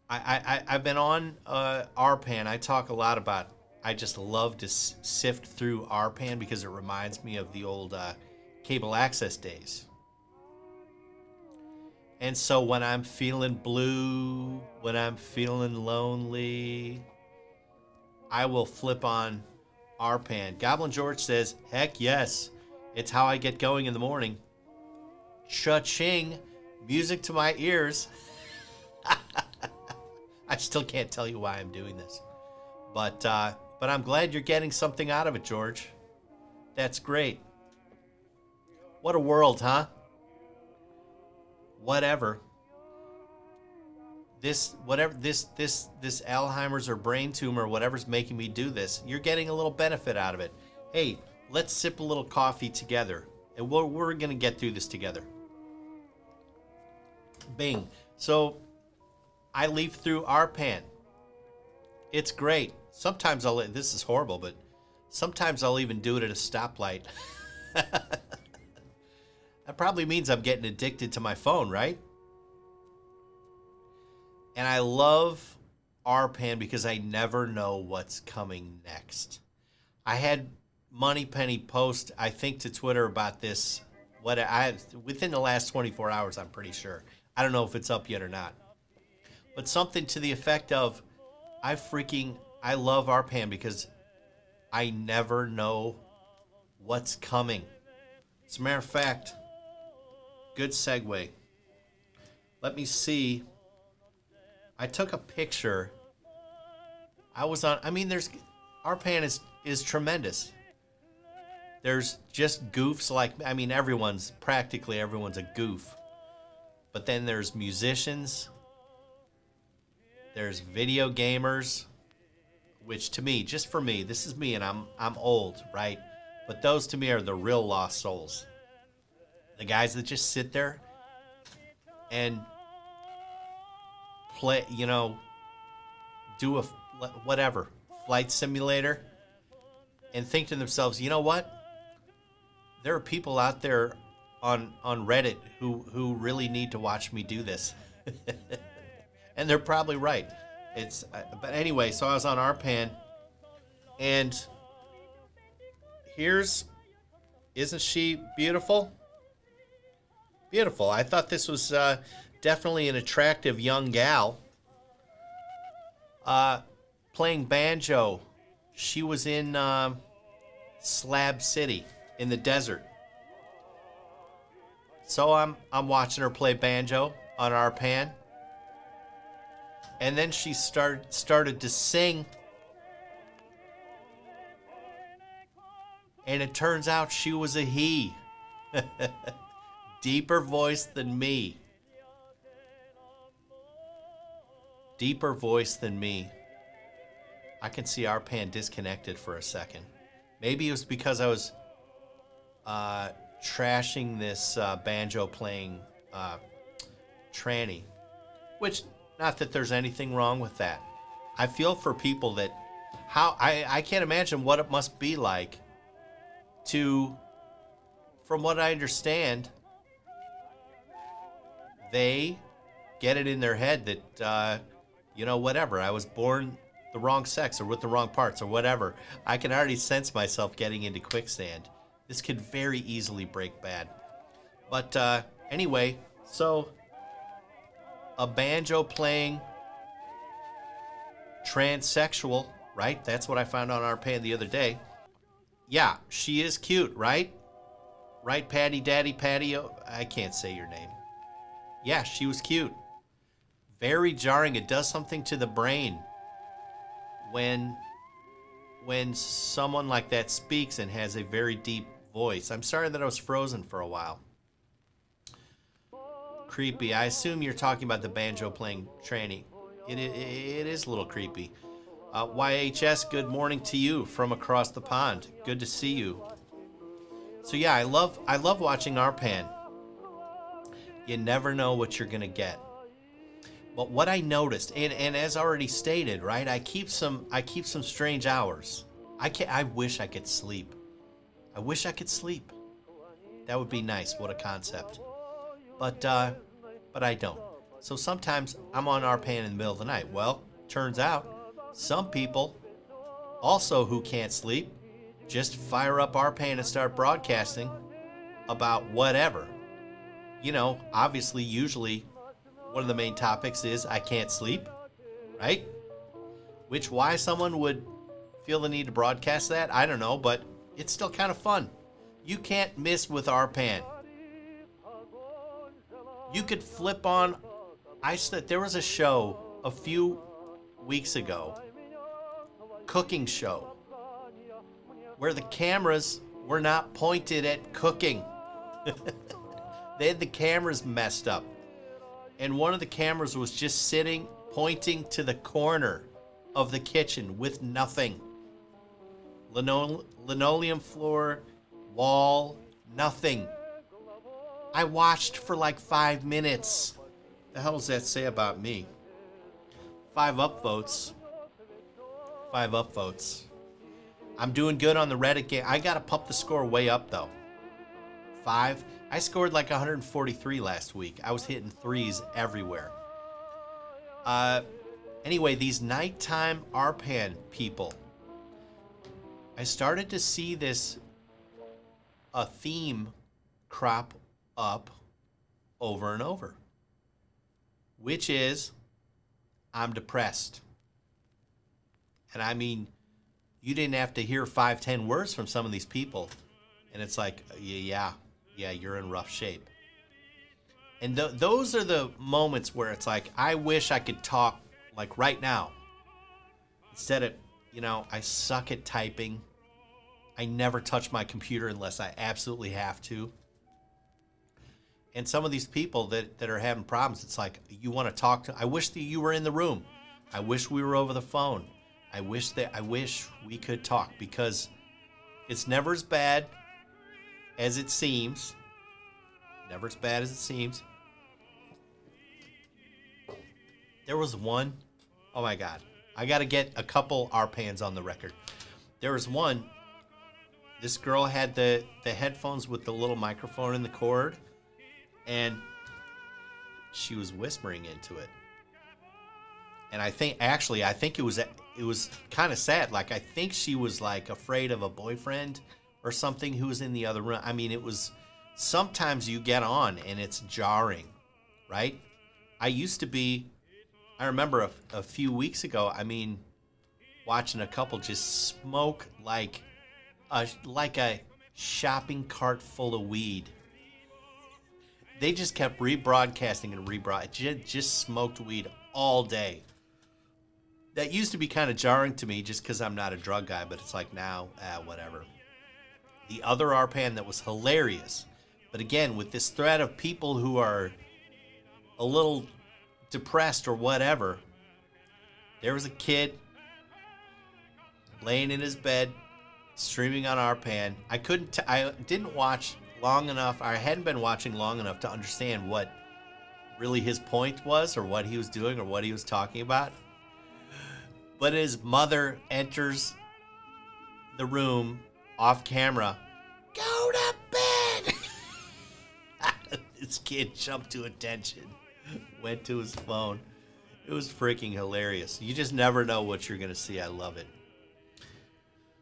I've been on RPAN. I talk a lot about. I just love to sift through RPAN because it reminds me of the old cable access days. And so when I'm feeling blue, when I'm feeling lonely, I will flip on RPAN. Goblin George says, "Heck yes, it's how I get going in the morning." Cha-ching, music to my ears. I still can't tell you why I'm doing this, but I'm glad you're getting something out of it, George. That's great. What a world, huh? Whatever. This Alzheimer's or brain tumor, whatever's making me do this, you're getting a little benefit out of it. Hey, let's sip a little coffee together, and we're gonna get through this together. Bing. So I leaf through RPAN. It's great. Sometimes this is horrible, but sometimes I'll even do it at a stoplight. That probably means I'm getting addicted to my phone, right? And I love RPAN because I never know what's coming next. I had Moneypenny post, I think, to Twitter about this. Within the last 24 hours, I'm pretty sure. I don't know if it's up yet or not. But something to the effect of, I love RPAN because I never know what's coming. As a matter of fact, good segue. Let me see. I took a picture. RPAN is tremendous. There's just goofs practically everyone's a goof. But then there's musicians. There's video gamers, which to me, just for me, this is me, and I'm old, right? But those to me are the real lost souls. The guys that just sit there and play, do a whatever flight simulator, and think to themselves, you know what? There are people out there on Reddit who really need to watch me do this. And they're probably right. But anyway, so I was on RPAN, and isn't she beautiful? Beautiful. I thought this was definitely an attractive young gal. Playing banjo. She was in Slab City in the desert. So I'm watching her play banjo on RPAN. And then she started to sing. And it turns out she was a he. Deeper voice than me. Deeper voice than me. I can see RPAN disconnected for a second. Maybe it was because I was trashing this banjo playing tranny. Which, not that there's anything wrong with that. I feel for people that, I can't imagine what it must be like to, from what I understand, they get it in their head that, whatever, I was born the wrong sex or with the wrong parts or whatever. I can already sense myself getting into quicksand. This could very easily break bad. But anyway, so a banjo playing transsexual, right? That's what I found on RPAN the other day. Yeah, she is cute, right? Right, Patty Daddy Patio? I can't say your name. Yeah, she was cute. Very jarring. It does something to the brain when someone like that speaks and has a very deep voice. I'm sorry that I was frozen for a while. Creepy. I assume you're talking about the banjo playing tranny. It is a little creepy. YHS, good morning to you from across the pond. Good to see you. So yeah, I love watching RPAN. You never know what you're gonna get. But what I noticed, and as already stated, right, I keep some strange hours. I wish I could sleep. I wish I could sleep. That would be nice. What a concept. But I don't. So sometimes I'm on RPAN in the middle of the night. Well, turns out some people also who can't sleep just fire up RPAN and start broadcasting about whatever. You know, obviously, usually one of the main topics is I can't sleep, right? Which, why someone would feel the need to broadcast that, I don't know, but it's still kind of fun. You can't miss with RPAN. You could flip on. There was a show a few weeks ago, cooking show, where the cameras were not pointed at cooking. They had the cameras messed up. And one of the cameras was just sitting, pointing to the corner of the kitchen with nothing. Linoleum floor, wall, nothing. I watched for like 5 minutes. The hell does that say about me? 5 upvotes. 5 upvotes. I'm doing good on the Reddit game. I gotta pump the score way up though. 5. I scored like 143 last week. I was hitting 3s everywhere. Anyway, these nighttime RPAN people. I started to see a theme crop up over and over, which is I'm depressed. And I mean, you didn't have to hear 5-10 words from some of these people, and it's like, yeah, you're in rough shape. And those are the moments where it's like, I wish I could talk like right now. Instead of, I suck at typing. I never touch my computer unless I absolutely have to. And some of these people that are having problems, it's like, you want to talk to, I wish that you were in the room. I wish we were over the phone. I wish we could talk, because it's never as bad as it seems. Never as bad as it seems. There was one, oh my God. I got to get a couple RPANs on the record. There was one, this girl had the headphones with the little microphone in the cord, and she was whispering into it. And I think it was kind of sad. Like, I think she was like afraid of a boyfriend or something who was in the other room. I mean, it was, sometimes you get on and it's jarring, right? I remember a few weeks ago, watching a couple just smoke like a shopping cart full of weed. They just kept rebroadcasting and just smoked weed all day. That used to be kind of jarring to me just because I'm not a drug guy, but it's like now, whatever. The other RPAN that was hilarious, but again, with this thread of people who are a little depressed or whatever, there was a kid laying in his bed, streaming on RPAN. I didn't watch long enough. I hadn't been watching long enough to understand what really his point was, or what he was doing, or what he was talking about. But his mother enters the room off camera. Go to bed! This kid jumped to attention, went to his phone. It was freaking hilarious. You just never know what you're going to see. I love it.